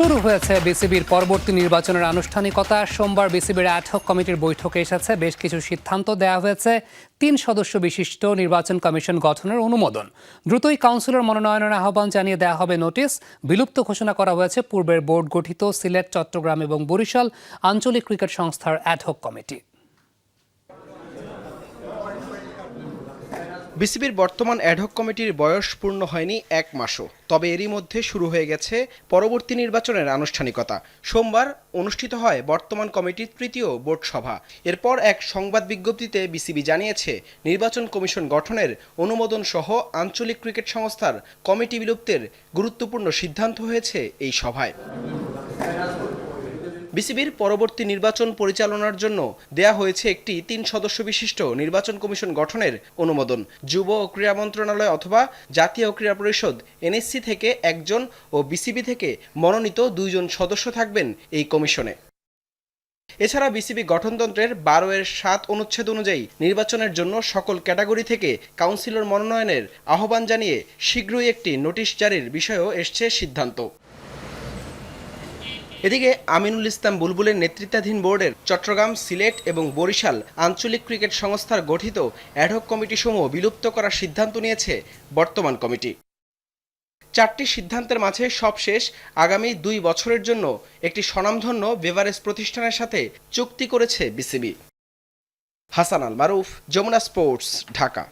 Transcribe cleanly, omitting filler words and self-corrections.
শুরু হয়েছে বিসিবির পরবর্তী নির্বাচনের আনুষ্ঠানিকতা। সোমবার বিসিবির অ্যাডহক কমিটির বৈঠকে এসেছে বেশ কিছু সিদ্ধান্ত দেওয়া হয়েছে। ৩ সদস্য বিশিষ্ট নির্বাচন কমিশন গঠনের অনুমোদন, দ্রুতই কাউন্সিলর মনোনয়নের আহ্বান জানিয়ে দেওয়া হবে নোটিশ, বিলুপ্ত ঘোষণা করা হয়েছে পূর্বের বোর্ড গঠিত সিলেট, চট্টগ্রাম এবং বরিশাল আঞ্চলিক ক্রিকেট সংস্থার অ্যাডহক কমিটি। বিসিবির বর্তমান অ্যাডহক কমিটির বয়স পূর্ণ হয়নি ১ মাসও, তবে এরই মধ্যে শুরু হয়ে গেছে পরবর্তী নির্বাচনের আনুষ্ঠানিকতা। সোমবার অনুষ্ঠিত হয় বর্তমান কমিটির তৃতীয় বোর্ড সভা। এরপর এক সংবাদ বিজ্ঞপ্তিতে বিসিবি জানিয়েছে নির্বাচন কমিশন গঠনের অনুমোদন সহ আঞ্চলিক ক্রিকেট সংস্থার কমিটি বিলুপ্তের গুরুত্বপূর্ণ সিদ্ধান্ত হয়েছে এই সভায়। বিসিবির পরবর্তী নির্বাচন পরিচালনার জন্য দেয়া হয়েছে একটি ৩ সদস্য বিশিষ্ট নির্বাচন কমিশন গঠনের অনুমোদন। যুব ও ক্রীড়া মন্ত্রণালয় অথবা জাতীয় ক্রীড়া পরিষদ এনএসসি থেকে একজন ও বিসিবি থেকে মনোনীত ২ জন সদস্য থাকবেন এই কমিশনে। এছাড়া বিসিবি গঠনতন্ত্রের ১২-৭ অনুচ্ছেদ অনুযায়ী নির্বাচনের জন্য সকল ক্যাটাগরি থেকে কাউন্সিলর মনোনয়নের আহ্বান জানিয়ে শীঘ্রই একটি নোটিশ জারির বিষয়েও এসছে সিদ্ধান্ত। এদিকে আমিনুল ইসলাম বুলবুলের নেতৃত্বাধীন বোর্ডের চট্টগ্রাম, সিলেট এবং বরিশাল আঞ্চলিক ক্রিকেট সংস্থার গঠিত অ্যাডহক কমিটিসমূহ বিলুপ্ত করার সিদ্ধান্ত নিয়েছে বর্তমান কমিটি। ৪টি সিদ্ধান্তের মাঝে সবশেষ আগামী ২ বছরের জন্য একটি স্বনামধন্য বেভারেজ প্রতিষ্ঠানের সাথে চুক্তি করেছে বিসিবি। হাসান আল মারুফ, যমুনা স্পোর্টস, ঢাকা।